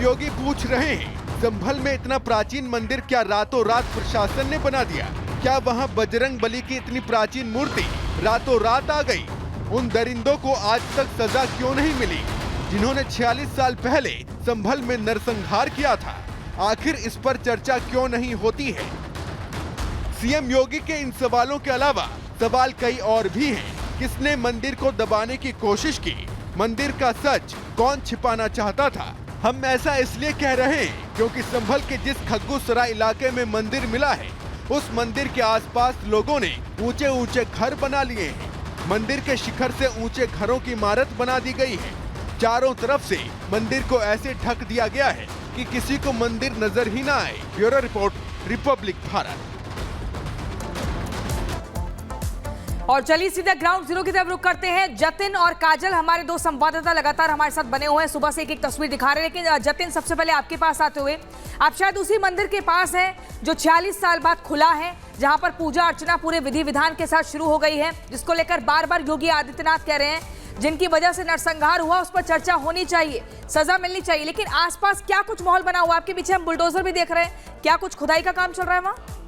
योगी पूछ रहे हैं, संभल में इतना प्राचीन मंदिर क्या रातों रात प्रशासन ने बना दिया? क्या वहां बजरंग बली की इतनी प्राचीन मूर्ति रातों रात आ गई? उन दरिंदों को आज तक सजा क्यों नहीं मिली जिन्होंने 46 साल पहले संभल में नरसंहार किया था? आखिर इस पर चर्चा क्यों नहीं होती है? सीएम योगी के इन सवालों के अलावा सवाल कई और भी हैं। किसने मंदिर को दबाने की कोशिश की? मंदिर का सच कौन छिपाना चाहता था? हम ऐसा इसलिए कह रहे हैं क्योंकि संभल के जिस खग्गूसराय इलाके में मंदिर मिला है, उस मंदिर के आसपास लोगों ने ऊंचे ऊंचे घर बना लिए हैं। मंदिर के शिखर से ऊंचे घरों की इमारत बना दी गई है। चारों तरफ से मंदिर को ऐसे ढक दिया गया है कि किसी को मंदिर नजर ही ना आए। Bureau report, Republic Bharat. और चलिए सीधा ग्राउंड जीरो की तरफ रुख करते हैं। जतिन और काजल हमारे दो संवाददाता लगातार हमारे साथ बने हुए हैं, सुबह से एक तस्वीर दिखा रहे हैं। लेकिन जतिन, सबसे पहले आपके पास आते हुए, आप शायद उसी मंदिर के पास हैं जो 46 साल बाद खुला है, जहां पर पूजा अर्चना पूरे विधि विधान के साथ शुरू हो गई है, जिसको लेकर बार बार योगी आदित्यनाथ कह रहे हैं जिनकी वजह से नरसंहार हुआ उस पर चर्चा होनी चाहिए, सजा मिलनी चाहिए। लेकिन आसपास क्या कुछ माहौल बना हुआ? आपके पीछे हम बुलडोजर भी देख रहे हैं, क्या कुछ खुदाई का काम चल रहा है वहां?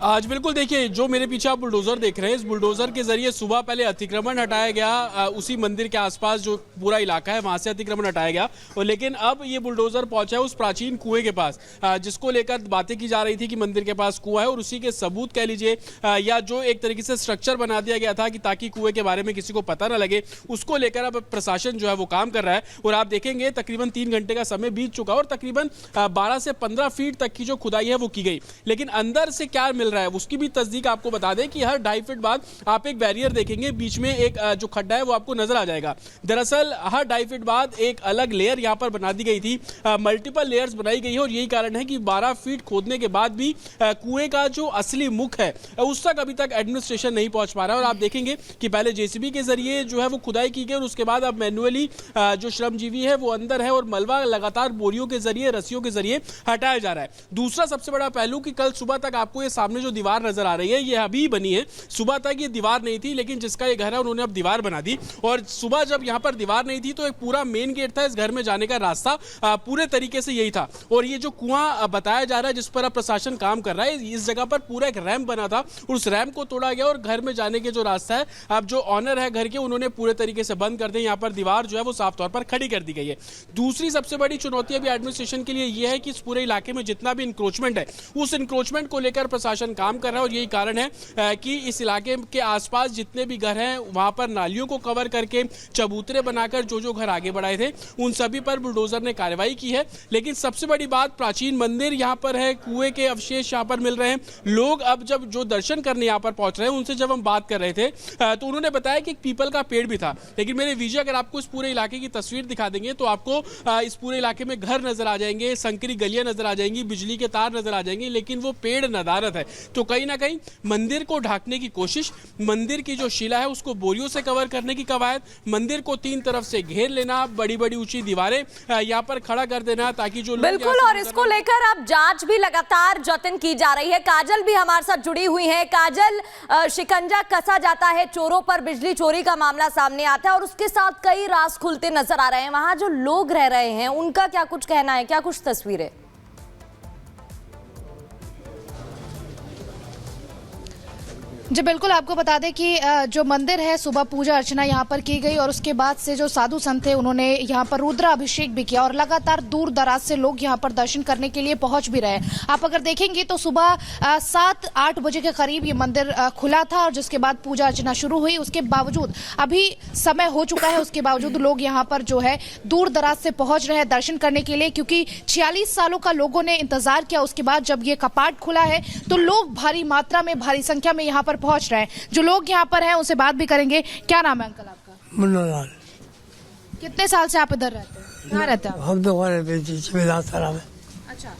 आज बिल्कुल देखिए, जो मेरे पीछे आप बुलडोजर देख रहे हैं, इस बुलडोजर के जरिए सुबह पहले अतिक्रमण हटाया गया, उसी मंदिर के आसपास जो पूरा इलाका है वहां से अतिक्रमण हटाया गया। और लेकिन अब ये बुलडोजर पहुंचा है उस प्राचीन कुएं के पास, जिसको लेकर बातें की जा रही थी कि मंदिर के पास कुआं है, और उसी के सबूत कह लीजिए या जो एक तरीके से स्ट्रक्चर बना दिया गया था कि ताकि कुएं के बारे में किसी को पता ना लगे, उसको लेकर अब प्रशासन जो है वो काम कर रहा है। और आप देखेंगे तकरीबन 3 घंटे का समय बीत चुका और तकरीबन 12 से 15 फीट तक की जो खुदाई है वो की गई। लेकिन अंदर से क्या मिल रहा है उसकी भी तस्दीक आपको बता दें कि हर 2.5 फीट बाद आप एक बैरियर देखेंगे, बीच में एक जो खड्डा है वो आपको नजर आ जाएगा। दरअसल हर 2.5 फीट बाद एक अलग लेयर यहां पर बना दी गई थी, मल्टीपल लेयर्स बनाई गई है। और यही कारण है कि 12 फीट खोदने के बाद भी कुएं का जो असली मुख है उस तक अभी तक एडमिनिस्ट्रेशन नहीं पहुंच पा रहा है। और आप देखेंगे कि पहले जेसीबी के जरिए जो है वो खुदाई की गई और उसके बाद अब मैन्युअली जो श्रमजीवी है वो अंदर है और मलबा लगातार बोरियों के जरिए, रस्सियों के जरिए हटाया जा रहा है। दूसरा सबसे बड़ा पहलू कि कल सुबह तक आपको ये सामने जो दीवार नजर आ रही है ये अभी बनी है, सुबह तक ये दीवार नहीं थी, लेकिन जिसका ये घर है उन्होंने अब दीवार बना दी। और सुबह जब यहाँ पर दीवार नहीं थी तो एक पूरा मेन गेट था, इस घर में जाने का रास्ता पूरे तरीके से यही था। और ये जो कुआं बताया जा रहा है जिस पर अब प्रशासन काम कर रहा है, इस जगह पर पूरा एक रैंप बना था और उस रैंप को तोड़ा गया और घर में जाने के जो रास्ता है अब जो ऑनर है घर के उन्होंने पूरे तरीके से बंद कर दिया। यहाँ पर दीवार जो है वो साफ तौर पर खड़ी कर दी गई है। दूसरी सबसे बड़ी चुनौती अभी एडमिनिस्ट्रेशन के लिए यह है कि इस पूरे इलाके में जितना भी इंक्रोचमेंट है उस इंक्रोचमेंट को लेकर प्रशासन काम कर रहा है। और यही कारण है कि इस इलाके के आसपास जितने भी घर हैं वहां पर नालियों को कवर करके चबूतरे बनाकर जो घर आगे बढ़ाए थे उन सभी पर बुलडोजर ने कार्रवाई की है। लेकिन सबसे बड़ी बात, प्राचीन मंदिर यहां पर है, कुएं के अवशेष यहां पर मिल रहे हैं। लोग अब जब जो दर्शन करने यहां पर पहुंच रहे हैं उनसे जब हम बात कर रहे थे तो उन्होंने बताया कि एक पीपल का पेड़ भी था। लेकिन मेरे विजय, अगर आपको इस पूरे इलाके की तस्वीर दिखा देंगे तो आपको इस पूरे इलाके में घर नजर आ जाएंगे, संकरी गलियां नजर आ जाएंगी, बिजली के तार नजर आ जाएंगे, लेकिन वो पेड़ नदारत है। तो कहीं ना कहीं मंदिर को ढाकने की कोशिश, मंदिर की जो शिला है उसको बोरियों से कवर करने की कवायद, मंदिर को 3 तरफ से घेर लेना, बड़ी बड़ी ऊंची दीवारें यहाँ पर खड़ा कर देना ताकि जो बिल्कुल। और इसको लेकर अब जांच भी लगातार जतन की जा रही है। काजल भी हमारे साथ जुड़ी हुई है। काजल, शिकंजा कसा जाता है चोरों पर, बिजली चोरी का मामला सामने आता है और उसके साथ कई राज खुलते नजर आ रहे हैं। वहां जो लोग रह रहे हैं उनका क्या कुछ कहना है, क्या कुछ तस्वीरें? जी बिल्कुल, आपको बता दें कि जो मंदिर है सुबह पूजा अर्चना यहाँ पर की गई और उसके बाद से जो साधु संत थे उन्होंने यहाँ पर रुद्राभिषेक भी किया और लगातार दूर दराज से लोग यहाँ पर दर्शन करने के लिए पहुंच भी रहे। आप अगर देखेंगे तो सुबह 7-8 बजे के करीब ये मंदिर खुला था और जिसके बाद पूजा अर्चना शुरू हुई। उसके बावजूद अभी समय हो चुका है, उसके बावजूद लोग यहाँ पर जो है दूर दराज से पहुंच रहे हैं दर्शन करने के लिए, क्योंकि 46 सालों का लोगों ने इंतजार किया। उसके बाद जब ये कपाट खुला है तो लोग भारी मात्रा में, भारी संख्या में यहाँ पर पहुंच रहे हैं। जो लोग यहाँ पर हैं उनसे बात भी करेंगे। क्या नाम है अंकल आपका? मुन्ना लाल। कितने साल से आप इधर रहते हैं? कहाँ रहते हैं आप? हम तो में। अच्छा,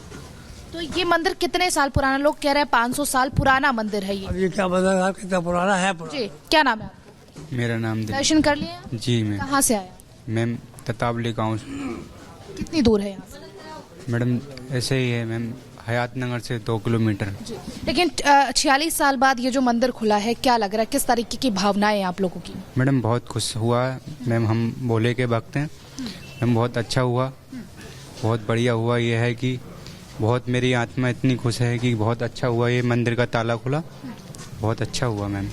तो ये मंदिर कितने साल पुराना? लोग कह रहे हैं 500 साल पुराना मंदिर है ये। अब ये क्या बता कितना पुराना है? जी, क्या नाम है आपका? मेरा नाम दर्शन कर लिए जी। मैं कहाँ से आया? मैम ततावली गाँव। कितनी दूर है यहाँ से? मैडम ऐसे ही है मैम, हयात नगर से 2 किलोमीटर। लेकिन 46 साल बाद ये जो मंदिर खुला है, क्या लग रहा है, किस तरीके की भावनाएं आप लोगों की? मैडम बहुत खुश हुआ मैम, हम भोले के भक्त हैं मैम बहुत अच्छा हुआ, बहुत बढ़िया हुआ। ये है कि बहुत मेरी आत्मा इतनी खुश है कि बहुत अच्छा हुआ, ये मंदिर का ताला खुला, बहुत अच्छा हुआ मैम।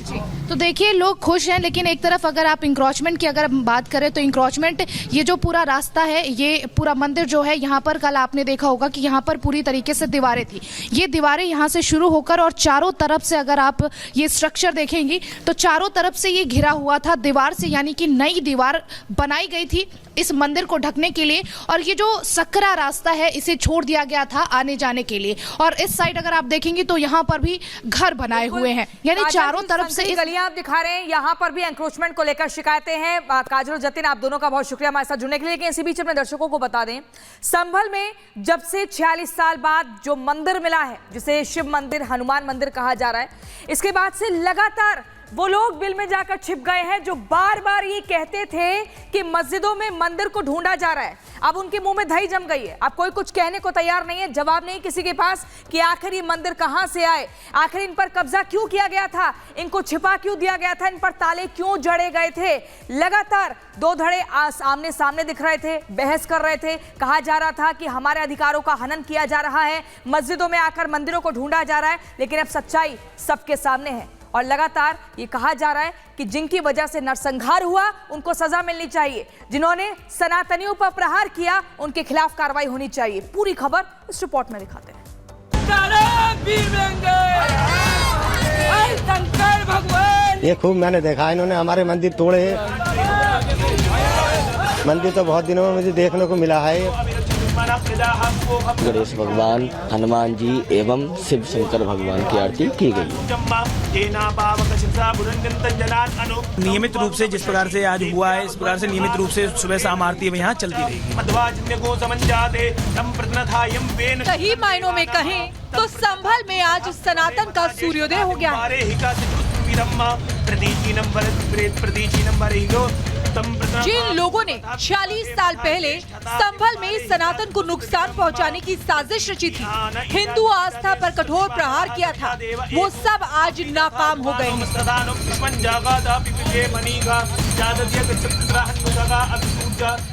तो देखिए लोग खुश हैं, लेकिन एक तरफ अगर आप इंक्रोचमेंट की अगर बात करें तो इंक्रोचमेंट ये जो पूरा रास्ता है, ये पूरा मंदिर जो है यहाँ पर कल आपने देखा होगा कि यहाँ पर पूरी तरीके से दीवारें थी। ये दीवारें यहाँ से शुरू होकर और चारों तरफ से अगर आप ये स्ट्रक्चर देखेंगी तो चारों तरफ से ये घिरा हुआ था दीवार से, यानी कि नई दीवार बनाई गई थी इस मंदिर को ढकने के लिए। और ये जो सकरा रास्ता है इसे छोड़ दिया गया था आने जाने के लिए। और इस साइड अगर आप देखेंगी तो यहाँ पर भी घर बनाए हुए हैं, यानी चारों तरफ से गलियां आप दिखा रहे हैं। यहाँ पर भी एंक्रोचमेंट को लेकर शिकायतें हैं। काजल और जतिन, आप दोनों का बहुत शुक्रिया हमारे साथ जुड़ने के लिए। लेकिन इसी बीच अपने दर्शकों को बता दें, संभल में जब से 46 साल बाद जो मंदिर मिला है, जिसे शिव मंदिर, हनुमान मंदिर कहा जा रहा है, इसके बाद से लगातार वो लोग बिल में जाकर छिप गए हैं जो बार बार ये कहते थे कि मस्जिदों में मंदिर को ढूंढा जा रहा है। अब उनके मुंह में दही जम गई है। अब कोई कुछ कहने को तैयार नहीं है, जवाब नहीं किसी के पास कि आखिर ये मंदिर कहां से आए, आखिर इन पर कब्जा क्यों किया गया था, इनको छिपा क्यों दिया गया था, इन पर ताले क्यों जड़े गए थे। लगातार दो धड़े आमने सामने दिख रहे थे, बहस कर रहे थे। कहा जा रहा था कि हमारे अधिकारों का हनन किया जा रहा है, मस्जिदों में आकर मंदिरों को ढूंढा जा रहा है। लेकिन अब सच्चाई सबके सामने है और लगातार ये कहा जा रहा है कि जिनकी वजह से नरसंहार हुआ उनको सजा मिलनी चाहिए, जिन्होंने सनातनियों पर प्रहार किया उनके खिलाफ कार्रवाई होनी चाहिए। पूरी खबर इस रिपोर्ट में दिखाते हैं। ये खूब मैंने देखा, इन्होंने हमारे मंदिर तोड़े। मंदिर तो बहुत दिनों में मुझे देखने को मिला है। गणेश भगवान, हनुमान जी एवं शिव शंकर भगवान की आरती की गई। नियमित रूप से जिस प्रकार से आज हुआ है, इस प्रकार से नियमित रूप से सुबह शाम आरती यहाँ चलती रहेगी। सही मायनों में कहें तो संभल में आज सनातन का सूर्योदय हो गया है। जिन लोगों ने 46 साल पहले संभल में सनातन को नुकसान पहुंचाने की साजिश रची थी, हिंदू आस्था पर कठोर प्रहार किया था, वो सब आज नाकाम हो गए हैं।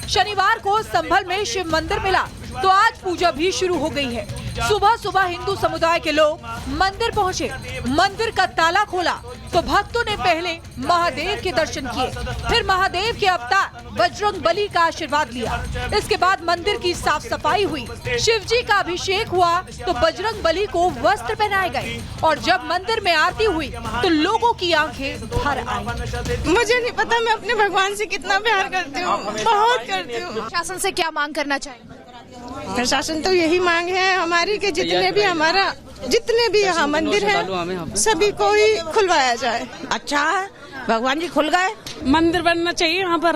शनिवार को संभल में शिव मंदिर मिला तो आज पूजा भी शुरू हो गई है। सुबह सुबह हिंदू समुदाय के लोग मंदिर पहुंचे, मंदिर का ताला खोला तो भक्तों ने पहले महादेव के दर्शन किए, फिर महादेव के अवतार बजरंग बली का आशीर्वाद लिया। इसके बाद मंदिर की साफ सफाई हुई, शिव जी का अभिषेक हुआ तो बजरंग बली को वस्त्र पहनाए गए और जब मंदिर में आरती हुई तो लोगों की आंखें भर आई। मुझे नहीं पता, मैं अपने भगवान से कितना प्यार करती हूँ, बहुत करती हूँ। प्रशासन से क्या मांग करना चाहिए? प्रशासन तो यही मांग है हमारी कि जितने भी यहाँ मंदिर है सभी को ही खुलवाया जाए। अच्छा, भगवान जी खुल गए, मंदिर बनना चाहिए यहाँ पर।